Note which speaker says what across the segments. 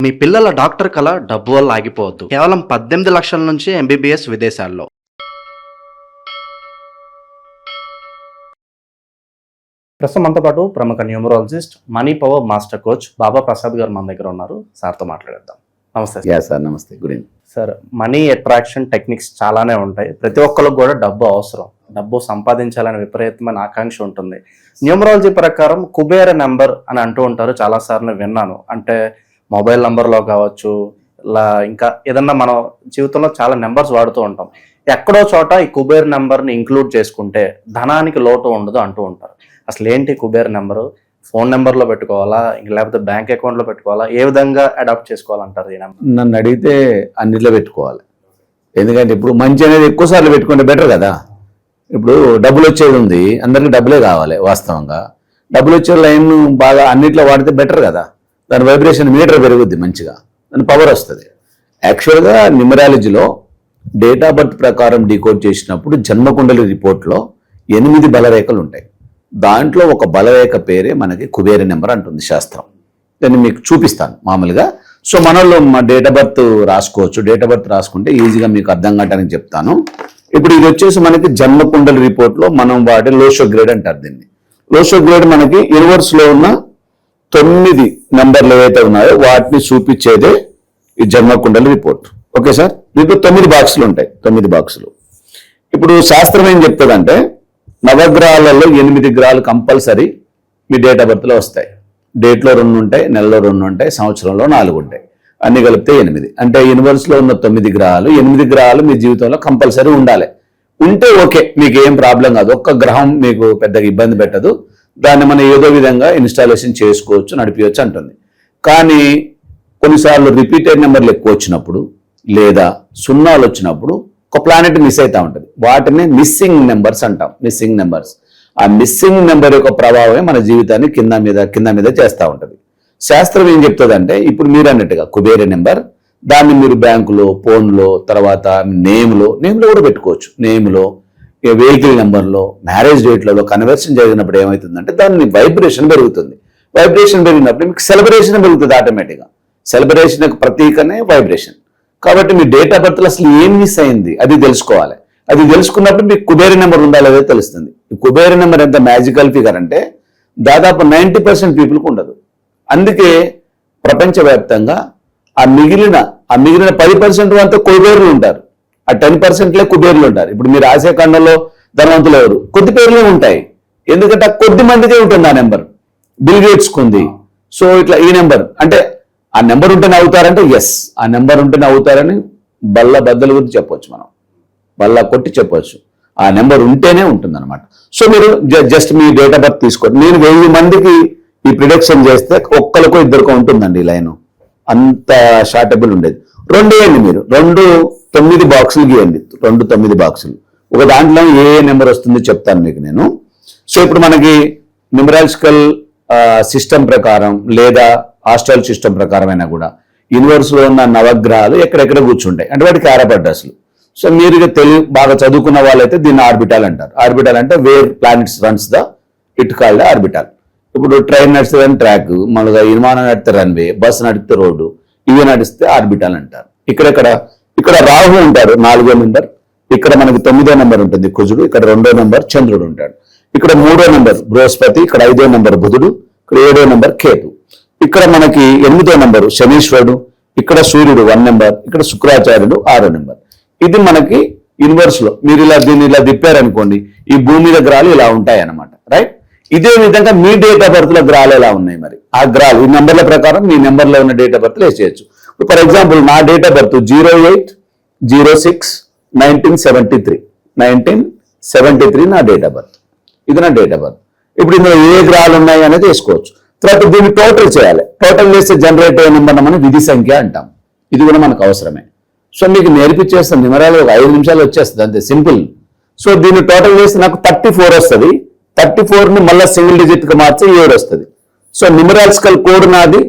Speaker 1: మీ పిల్లల డాక్టర్ కల డబ్బు వల్ల ఆగిపోవద్దు. కేవలం 18 లక్షల నుంచి ఎంబీబీఎస్ విదేశాల్లో. ప్రస్తుతం మనతో పాటు ప్రముఖ numerologist, money power master coach Baba Prasad గారు మన దగ్గర ఉన్నారు. సార్తో మాట్లాడేద్దాం. నమస్తే
Speaker 2: సార్. నమస్తే. Good evening
Speaker 1: sir. Money attraction techniques చాలానే ఉంటాయి. ప్రతి ఒక్కరికి కూడా డబ్బు అవసరం. డబ్బు సంపాదించాలనే విపరీతమైన ఆకాంక్ష ఉంటుంది. న్యూమరాలజీ ప్రకారం కుబేర నెంబర్ అని అంటూ ఉంటారు. చాలాసార్లు విన్నాను. అంటే మొబైల్ నెంబర్లో కావచ్చు, ఇలా ఇంకా ఏదన్నా మనం జీవితంలో చాలా నెంబర్స్ వాడుతూ ఉంటాం. ఎక్కడో చోట ఈ కుబేర్ నెంబర్ని ఇంక్లూడ్ చేసుకుంటే ధనానికి లోటు ఉండదు అంటూ ఉంటారు. అసలు ఏంటి కుబేర్ నెంబరు? ఫోన్ నెంబర్లో పెట్టుకోవాలా, ఇంక లేకపోతే బ్యాంక్ అకౌంట్లో పెట్టుకోవాలా? ఏ విధంగా అడాప్ట్ చేసుకోవాలంటారు ఈ నెంబర్?
Speaker 2: నన్ను అడిగితే అన్నిట్లో పెట్టుకోవాలి. ఎందుకంటే ఇప్పుడు మంచి అనేది ఎక్కువ సార్లు పెట్టుకుంటే బెటర్ కదా. ఇప్పుడు డబ్బులు వచ్చేది ఉంది, అందరికీ డబ్బులే కావాలి. వాస్తవంగా డబ్బులు వచ్చే లైన్ బాగా అన్నిట్లో వాడితే బెటర్ కదా. దాని వైబ్రేషన్ మీటర్ పెరుగుద్ది, మంచిగా దాని పవర్ వస్తుంది. యాక్చువల్గా న్యూమరాలజీలో డేట్ ఆఫ్ బర్త్ ప్రకారం డీకోడ్ చేసినప్పుడు జన్మకుండలి రిపోర్ట్లో 8 బలరేఖలు ఉంటాయి. దాంట్లో ఒక బలరేఖ పేరే మనకి కుబేర నెంబర్ అంటుంది శాస్త్రం. దాన్ని మీకు చూపిస్తాను మామూలుగా. సో మనలో మా డేట్ ఆఫ్ బర్త్ రాసుకోవచ్చు. డేట్ ఆఫ్ బర్త్ రాసుకుంటే ఈజీగా మీకు అర్థం కావడానికి చెప్తాను. ఇప్పుడు ఇది వచ్చేసి మనకి జన్మకుండలి రిపోర్ట్లో మనం వాడే లోషో గ్రేడ్ అంటారు దీన్ని. లోషో గ్రేడ్ మనకి యూనివర్స్లో ఉన్న 9 నెంబర్లు ఏవైతే ఉన్నాయో వాటిని చూపించేదే ఈ జన్మకుండలి రిపోర్ట్. Okay sir. దీంట్లో 9 బాక్సులు ఉంటాయి. 9 బాక్సులు. ఇప్పుడు శాస్త్రం ఏం చెప్తుందంటే నవగ్రహాలలో 8 గ్రహాలు కంపల్సరీ మీ డేట్ ఆఫ్ బర్త్లో వస్తాయి. డేట్లో 2 ఉంటాయి, నెలలో 2 ఉంటాయి, సంవత్సరంలో 4 ఉంటాయి. అన్ని కలిపితే 8. అంటే యూనివర్స్లో ఉన్న 9 గ్రహాలు, 8 గ్రహాలు మీ జీవితంలో కంపల్సరీ ఉండాలి. ఉంటే ఓకే, మీకు ఏం ప్రాబ్లం కాదు. ఒక్క గ్రహం మీకు పెద్దగా ఇబ్బంది పెట్టదు. దాన్ని మనం ఏదో విధంగా ఇన్స్టాలేషన్ చేసుకోవచ్చు, నడిపించవచ్చు అంటుంది. కానీ కొన్నిసార్లు రిపీటెడ్ నెంబర్లు ఎక్కువ వచ్చినప్పుడు లేదా సున్నాలు వచ్చినప్పుడు ఒక ప్లానెట్ మిస్ అవుతూ ఉంటుంది. వాటిని మిస్సింగ్ నెంబర్స్ అంటాం. Missing numbers. ఆ మిస్సింగ్ నెంబర్ యొక్క ప్రభావమే మన జీవితాన్ని కింద మీద చేస్తూ ఉంటుంది. శాస్త్రం ఏం చెప్తుందంటే ఇప్పుడు మీరు అన్నట్టుగా కుబేర నెంబర్, దాన్ని మీరు బ్యాంకులో, ఫోన్లో, తర్వాత నేమ్లో కూడా పెట్టుకోవచ్చు. నేమ్లో, వెహికల్ నెంబర్లో, మ్యారేజ్ డేట్లలో కన్వర్షన్ జరిగినప్పుడు ఏమవుతుందంటే దాన్ని వైబ్రేషన్ పెరుగుతుంది. వైబ్రేషన్ పెరిగినప్పుడు మీకు సెలబ్రేషన్ పెరుగుతుంది ఆటోమేటిక్గా. సెలబ్రేషన్ ప్రతీకనే వైబ్రేషన్. కాబట్టి మీ డేట్ ఆఫ్ బర్త్లో అసలు ఏం మిస్ అయింది అది తెలుసుకోవాలి. అది తెలుసుకున్నప్పుడు మీకు కుబేర నెంబర్ ఉందా లేదో తెలుస్తుంది. ఈ కుబేర నెంబర్ ఎంత మ్యాజికల్ ఫిగర్ అంటే దాదాపు 90% పీపుల్కి ఉండదు. అందుకే ప్రపంచవ్యాప్తంగా ఆ మిగిలిన 10% అంతా కుబేరులు ఉంటారు. ఆ 10%లే కుబేరులు ఉంటారు. ఇప్పుడు మీరు ఆసియా ఖండంలో ధనవంతులు ఎవరు? కొద్ది పేర్లే ఉంటాయి. ఎందుకంటే ఆ కొద్ది మందికే ఉంటుంది ఆ నెంబర్. బిల్ గేట్స్ కుంది. సో ఇట్లా ఈ నెంబర్ అంటే ఆ నెంబర్ ఉంటేనే అవుతారంటే ఎస్, ఆ నెంబర్ ఉంటేనే అవుతారని బద్దల గురించి చెప్పవచ్చు. మనం బల్ల కొట్టి చెప్పవచ్చు. ఆ నెంబర్ ఉంటేనే ఉంటుంది అనమాట. సో మీరు just me date of birth తీసుకోండి. నేను 1000 మందికి ఈ ప్రిడిక్షన్ చేస్తే ఒక్కరికో ఇద్దరికో ఉంటుందండి ఈ లైన్. అంత షార్టబుల్ ఉండేది. 2 వేయండి మీరు. 2 9 బాక్సులు గీయండి. 2 9 బాక్సులు. ఒక దాంట్లో ఏ నెంబర్ వస్తుందో చెప్తాను మీకు నేను. సో ఇప్పుడు మనకి న్యూమరాలజికల్ సిస్టమ్ ప్రకారం లేదా ఆస్ట్రల్ సిస్టమ్ ప్రకారం అయినా కూడా యూనివర్స్లో ఉన్న నవగ్రహాలు ఎక్కడెక్కడ కూర్చుంటాయి అంటే వాటికి ఆరబ్ అడ్రస్లు. సో మీరు బాగా చదువుకున్న వాళ్ళైతే దీన్ని ఆర్బిటాల్ అంటారు. ఆర్బిటాల్ అంటే where planets runs it called orbital. ఇప్పుడు ట్రైన్ నడిస్తే ట్రాక్, మళ్ళీ విమానం నడితే రన్వే, బస్సు నడిస్తే రోడ్డు, ఇవి నడిస్తే ఆర్బిటాల్ అంటారు. ఇక్కడ రాహు ఉంటారు 4వ నెంబర్. ఇక్కడ మనకి 9వ నెంబర్ ఉంటుంది కుజుడు. ఇక్కడ 2వ నెంబర్ చంద్రుడు ఉంటాడు. ఇక్కడ 3వ నెంబర్ బృహస్పతి. ఇక్కడ 5వ నెంబర్ బుధుడు. ఇక్కడ 7వ నెంబర్ కేతు. ఇక్కడ మనకి 8వ నెంబరు శనీశ్వరుడు. ఇక్కడ సూర్యుడు 1 నెంబర్. ఇక్కడ శుక్రాచార్యుడు 6వ నెంబర్. ఇది మనకి యూనివర్స్ లో మీరు దీన్ని ఇలా తిప్పారనుకోండి, ఈ భూమి మీద గ్రహాలు ఇలా ఉంటాయి అన్నమాట. రైట్. ఇదే విధంగా మీ డేట్ ఆఫ్ బర్త్ లో గ్రహాలు ఎలా ఉన్నాయి మరి ఆ గ్రహాలు ఈ నెంబర్ల ప్రకారం మీ నెంబర్లో ఉన్న డేట్ ఆఫ్ బర్త్ వేసేయచ్చు. ఫర్ ఎగ్జాంపుల్ నా డేట్ ఆఫ్ బర్త్ 08/06/1973 నా డేట్ ఆఫ్ బర్త్. ఇది నా డేట్ ఆఫ్ బర్త్. ఇప్పుడు ఇందులో ఏ గ్రహాలు ఉన్నాయి అనేది వేసుకోవచ్చు. తర్వాత దీన్ని టోటల్ చేయాలి. టోటల్ చేస్తే జనరేట్ అయిన నెంబర్ మనం విధి సంఖ్య అంటాం. ఇది కూడా మనకు అవసరమే. సో మీకు నేర్పించేస్తాను. న్యూమరాలజీ ఒక 5 నిమిషాలు వచ్చేస్తుంది అంతే, సింపుల్. సో దీన్ని టోటల్ చేస్తే నాకు 34 వస్తుంది. 34ని మళ్ళీ సింగిల్ డిజిట్ గా మార్చి 7 వస్తుంది. సో న్యూమరాలజికల్ కోడ్ నాది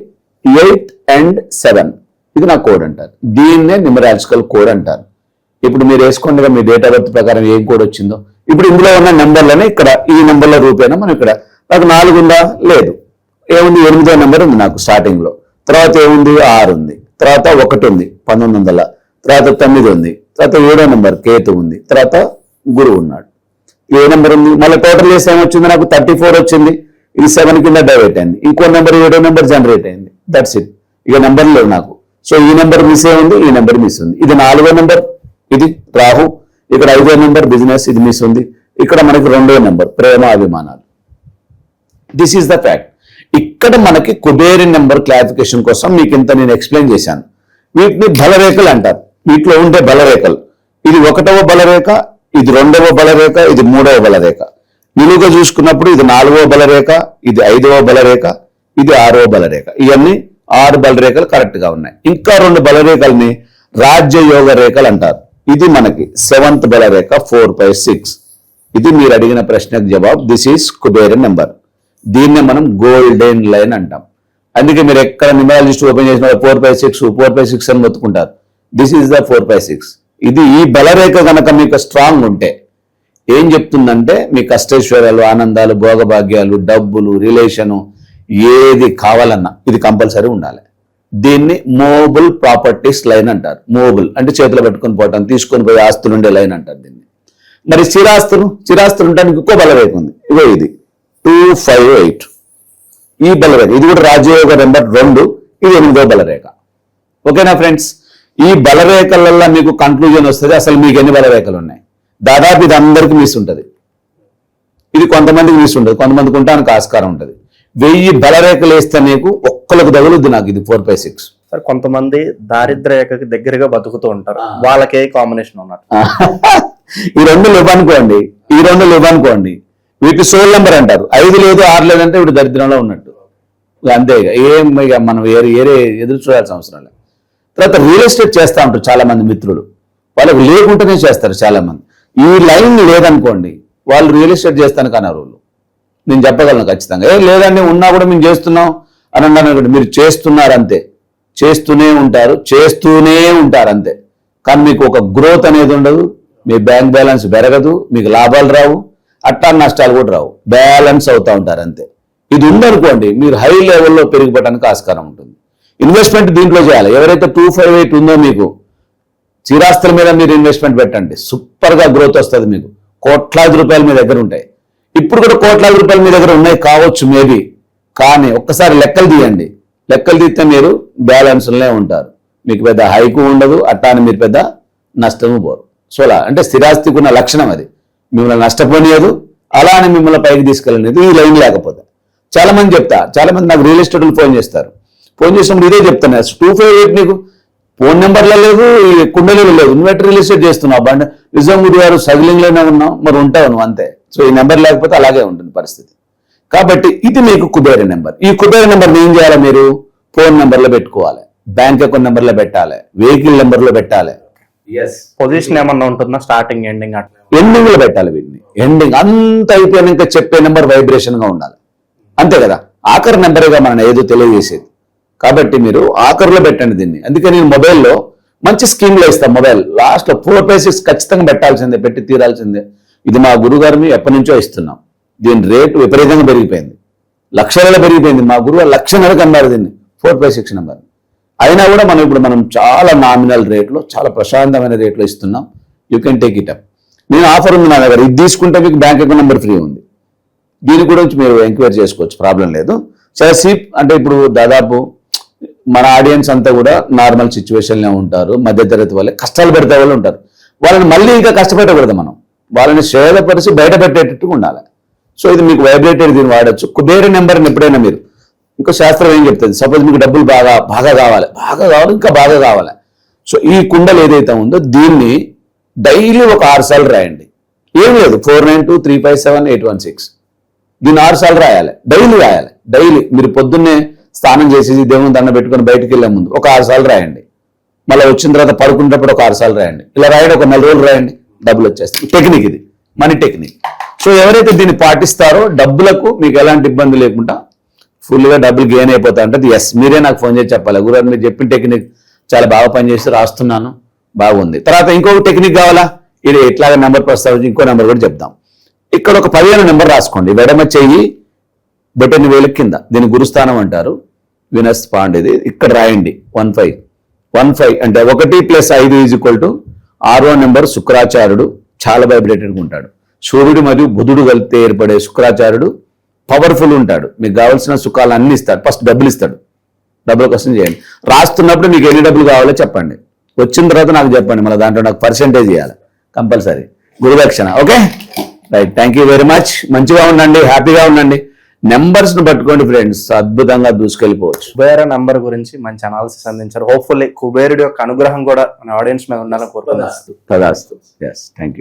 Speaker 2: 8 and 7. ఇది నా కోడ్ అంటారు. దీన్నే న్యూమరాలజికల్ కోడ్ అంటారు. ఇప్పుడు మీరు వేసుకోండి మీ డేట్ ఆఫ్ బర్త్ ప్రకారం ఏం కోడ్ వచ్చిందో. ఇప్పుడు ఇందులో ఉన్న నెంబర్లని ఇక్కడ ఈ నెంబర్ల రూపేనా మనం ఇక్కడ నాకు 4 ఉందా? లేదు. ఏముంది? 8వ నెంబర్ ఉంది నాకు స్టార్టింగ్ లో. తర్వాత ఏముంది 6 ఉంది, తర్వాత 1 ఉంది 1900, తర్వాత 9 ఉంది, తర్వాత 7వ నెంబర్ కేతు ఉంది, తర్వాత గురువు ఉన్నాడు. ఏ నెంబర్ ఉంది, మళ్ళీ టోటల్ చేస్తే ఏమొచ్చింది, నాకు 34 వచ్చింది. ఇది 7 కింద డైవర్ట్ అయింది. ఇంకో నెంబర్ 7వ నెంబర్ జనరేట్ అయింది. That's it. ఇక నెంబర్ లేవు నాకు. సో ఈ నెంబర్ మిస్ అయింది, ఈ నెంబర్ మిస్ ఉంది. ఇది 4వ నెంబర్, ఇది రాహు. ఇక్కడ 5వ నెంబర్ బిజినెస్, ఇది మిస్ ఉంది. ఇక్కడ మనకి 2వ నెంబర్ ప్రేమ అభిమానాలు. This is the fact. ఇక్కడ మనకి కుబేరి నెంబర్ క్లారిఫికేషన్ కోసం మీకు ఇంత నేను ఎక్స్ప్లెయిన్ చేశాను. వీటిని బలరేఖలు అంటారు. వీటిలో ఉండే బలరేఖలు, ఇది 1వ బలరేఖ, ఇది 2వ బలరేఖ, ఇది 3వ బలరేఖ. నిలువుగా చూసుకున్నప్పుడు ఇది 4వ బలరేఖ, ఇది 5వ బలరేఖ, ఇది 6వ బలరేఖ. ఇవన్నీ 6 బలరేఖలు కరెక్ట్ గా ఉన్నాయి. ఇంకా 2 బలరేఖల్ని రాజ్యయోగ రేఖలు అంటారు. ఇది మనకి 7th బలరేఖ 4, 5, 6. ఇది మీరు అడిగిన ప్రశ్నకు జవాబు. This is Kubera number. దీన్నే మనం గోల్డెన్ లైన్ అంటాం. అందుకే మీరు ఎక్కడ న్యూమరాలజిస్ట్ ఓపెన్ చేసిన 4, 5, 6, 4, 5, 6 అని మొత్తుకుంటారు. This is the 4, 5, 6. ఇది ఈ బలరేఖ కనుక మీకు స్ట్రాంగ్ ఉంటే ఏం చెప్తుందంటే మీ కష్టైశ్వర్యాలు, ఆనందాలు, భోగభాగ్యాలు, డబ్బులు, రిలేషను ఏది కావాలన్నా ఇది కంపల్సరీ ఉండాలి. దీన్ని మూవబుల్ ప్రాపర్టీస్ లైన్ అంటారు. మూవబుల్ అంటే చేతిలో పెట్టుకొని పోవటం, తీసుకొని పోయి ఆస్తులు ఉండే లైన్ అంటారు దీన్ని. మరి స్థిరాస్తులు ఉండడానికి ఇంకో బలరేఖ ఉంది. ఇగో ఇది 2, 5, 8. ఈ బలరేఖ ఇది కూడా రాజయోగ నెంబర్ 2. ఇది 8వ బలరేఖ. ఓకేనా ఫ్రెండ్స్? ఈ బలరేఖలలో మీకు కన్క్లూజన్ వస్తుంది అసలు మీకు ఎన్ని బలరేఖలు ఉన్నాయి. దాదాపు ఇది అందరికీ మిస్ ఉంటుంది. ఇది కొంతమందికి మిస్ ఉంటుంది, కొంతమందికి ఉండడానికి ఆస్కారం ఉంటుంది. 1000 బలరేఖలు వేస్తే నీకు ఒక్కరికి తగులుద్ది. నాకు ఇది 4, 5, 6.
Speaker 1: సార్ కొంతమంది దారిద్ర్య రేఖకి దగ్గరగా బతుకుతూ ఉంటారు, వాళ్ళకే కాంబినేషన్ ఉన్నట్టు.
Speaker 2: ఈ 2 ఇవ్వనుకోండి, ఈ 2 ఇవ్వనుకోండి, వీటి సోల్ నెంబర్ అంటారు. 5 లేదు 6 లేదంటే వీడు దరిద్రంలో ఉన్నట్టు. అంతే. ఇక మనం ఏరే ఎదురు చూడాల్సిన అవసరం లేదు. తర్వాత రియల్ ఎస్టేట్ చేస్తూ ఉంటారు చాలా మంది మిత్రులు. వాళ్ళకి లేకుండానే చేస్తారు చాలా మంది. ఈ లైన్ లేదనుకోండి, వాళ్ళు రియల్ ఎస్టేట్ చేస్తాను కానీ వాళ్ళు నేను చెప్పగలను ఖచ్చితంగా. లేదండి ఉన్నా కూడా మేము చేస్తున్నాం అని అన్నాను. మీరు చేస్తున్నారు అంతే, చేస్తూనే ఉంటారు అంతే. కానీ మీకు ఒక గ్రోత్ అనేది ఉండదు, మీ బ్యాంక్ బ్యాలెన్స్ పెరగదు, మీకు లాభాలు రావు, అట్టా నష్టాలు కూడా రావు, బ్యాలెన్స్ అవుతూ ఉంటారు అంతే. ఇది ఉందనుకోండి మీరు హై లెవెల్లో పెరిగిపోవడానికి ఆస్కారం ఉంటుంది. ఇన్వెస్ట్మెంట్ దీంట్లో చేయాలి. ఎవరైతే 258 ఉందో మీకు స్థిరాస్తుల మీద మీరు ఇన్వెస్ట్మెంట్ పెట్టండి, సూపర్ గా గ్రోత్ వస్తుంది. మీకు కోట్లాది రూపాయలు మీ దగ్గర ఉంటాయి. ఇప్పుడు కూడా కోట్లాది రూపాయలు మీ దగ్గర ఉన్నాయి కావచ్చు మేబీ. కానీ ఒక్కసారి లెక్కలు తీయండి. లెక్కలు తీస్తే మీరు బ్యాలెన్స్లోనే ఉంటారు. మీకు పెద్ద హైకు ఉండదు, అట్టాని మీరు పెద్ద నష్టము పోరు. సో అలా అంటే స్థిరాస్తికి ఉన్న లక్షణం అది. మిమ్మల్ని నష్టపోనియదు, అలా అని మిమ్మల్ని పైకి తీసుకెళ్ళలేదు ఈ లైన్ లేకపోతే. చాలా మంది నాకు రియల్ ఎస్టేట్లు ఫోన్ చేస్తారు. ఫోన్ చేసినప్పుడు ఇదే చెప్తాను, 258 నీకు ఫోన్ నెంబర్లో లేదు, ఈ కుండలీలో లేదు, ఇన్వర్టర్ రియల్ ఎస్టేట్ చేస్తున్నావు బండి నిజాముడి గారు సగిలింగ్లోనే ఉన్నావు, మరి ఉంటావు నువ్వు అంతే. సో ఈ నెంబర్ లేకపోతే అలాగే ఉంటుంది పరిస్థితి. కాబట్టి ఇది మీకు కుబేర నెంబర్. ఈ కుబేర నెంబర్ ఏం చేయాలి, మీరు ఫోన్ నెంబర్లో పెట్టుకోవాలి, బ్యాంక్ అకౌంట్ నెంబర్లో పెట్టాలి, వెహికల్ నెంబర్లో పెట్టాలి.
Speaker 1: పొజిషన్ ఏమన్నా ఉంటుందా, స్టార్టింగ్ ఎండింగ్ అట్లా
Speaker 2: ఎండింగ్ లో పెట్టాలి. వీటిని ఎండింగ్ అంత అయిపోయినాక చెప్పే నెంబర్ వైబ్రేషన్ గా ఉండాలి, అంతే కదా. ఆఖరి నెంబర్గా మనం ఏదో తెలియజేసేది. కాబట్టి మీరు ఆఖరిలో పెట్టండి దీన్ని. అందుకే నేను మొబైల్లో మంచి స్కీమ్లో ఇస్తాను. మొబైల్ లాస్ట్లో 4, 5, 6 ఖచ్చితంగా పెట్టాల్సిందే, పెట్టి తీరాల్సిందే. ఇది మా గురుగారిని ఎప్పటి నుంచో ఇస్తున్నాం. దీని రేటు విపరీతంగా పెరిగిపోయింది, లక్షలలో పెరిగిపోయింది. మా గురువు 1,00,000 అన్నారు దీన్ని 4, 5, 6 నెంబర్. అయినా కూడా మనం చాలా నామినల్ రేట్లో, చాలా ప్రశాంతమైన రేట్లో ఇస్తున్నాం. You can take it up. నేను ఆఫర్ ఉంది నా దగ్గర, ఇది తీసుకుంటే మీకు బ్యాంక్ అకౌంట్ నెంబర్ ఫ్రీ ఉంది. దీని గురించి మీరు ఎంక్వైరీ చేసుకోవచ్చు, ప్రాబ్లం లేదు. చాలా సీప్. అంటే ఇప్పుడు దాదాపు మన ఆడియన్స్ అంతా కూడా నార్మల్ సిచ్యువేషన్లో ఉంటారు, మధ్యతరగతి వాళ్ళే, కష్టాలు పెడితే వాళ్ళు ఉంటారు. వాళ్ళని మళ్ళీ ఇంకా కష్టపెట్టకూడదు, మనం వాళ్ళని శ్రేయపరిచి బయట పెట్టేటట్టుగా ఉండాలి. సో ఇది మీకు వైబ్రేటెడ్, దీన్ని వాడచ్చు. కుబేర నెంబర్ని ఎప్పుడైనా మీరు, ఇంకో శాస్త్రం ఏం చెప్తుంది, సపోజ్ మీకు డబ్బులు బాగా కావాలి, ఇంకా బాగా కావాలి. సో ఈ కుండలు ఏదైతే ఉందో దీన్ని డైలీ ఒక 6 సార్లు రాయండి. ఏం లేదు, 4923578116 దీన్ని 6 సార్లు రాయాలి, డైలీ రాయాలి. డైలీ మీరు పొద్దున్నే స్నానం చేసేసి దేవుని దండం పెట్టుకుని బయటికి వెళ్ళే ముందు ఒక 6 సార్లు రాయండి. మళ్ళీ వచ్చిన తర్వాత పడుకునేటప్పుడు ఒక 6 సార్లు రాయండి. ఇలా రాయండి, ఒక 4 రోజులు రాయండి, డబ్బులు వచ్చేస్తాయి. టెక్నిక్ ఇది, మనీ టెక్నిక్. సో ఎవరైతే దీన్ని పాటిస్తారో డబ్బులకు మీకు ఎలాంటి ఇబ్బంది లేకుండా ఫుల్గా డబ్బులు గెయిన్ అయిపోతా ఉంటుంది. ఎస్, మీరే నాకు ఫోన్ చేసి చెప్పాలి, గురుగారు మీరు చెప్పిన టెక్నిక్ చాలా బాగా పనిచేసి రాస్తున్నాను, బాగుంది. తర్వాత ఇంకొక టెక్నిక్ కావాలా, ఇది ఎట్లాగా నెంబర్ ప్రస్తావించి ఇంకో నెంబర్ కూడా చెప్తాం. ఇక్కడ ఒక 15 నెంబర్ రాసుకోండి. ఎడమ చెయ్యి బొటని వేలు కింద, దీన్ని గురుస్థానం అంటారు. వినస్ పాండ్ ఇది ఇక్కడ రాయండి 15 అంటే 1 + 5 = 6వ నెంబర్ శుక్రాచార్యుడు చాలా వైబ్రేటెడ్గా ఉంటాడు. సూర్యుడు మరియు బుధుడు కలిపితే ఏర్పడే శుక్రాచార్యుడు పవర్ఫుల్ ఉంటాడు. మీకు కావాల్సిన సుఖాలు అన్ని ఇస్తాడు. ఫస్ట్ డబ్బులు ఇస్తాడు. డబ్బుల కోసం చేయండి. రాస్తున్నప్పుడు మీకు ఎన్ని డబ్బులు కావాలో చెప్పండి. వచ్చిన తర్వాత నాకు చెప్పండి. మళ్ళీ దాంట్లో నాకు పర్సెంటేజ్ ఇవ్వాలి కంపల్సరీ. గురుదక్షిణ. Okay right. Thank you very much. మంచిగా ఉండండి, హ్యాపీగా ఉండండి. నెంబర్స్ను పట్టుకోండి ఫ్రెండ్స్, అద్భుతంగా దూసుకెళ్ళిపోవచ్చు.
Speaker 1: కుబేర నంబర్ గురించి మంచి అనాలిసిస్ అందించారు. హోప్ఫుల్లీ కుబేరుడి యొక్క అనుగ్రహం కూడా మన ఆడియన్స్ మీద ఉండాలని కోరుకుంటున్నాను.
Speaker 2: తదాస్తు. Yes, thank you.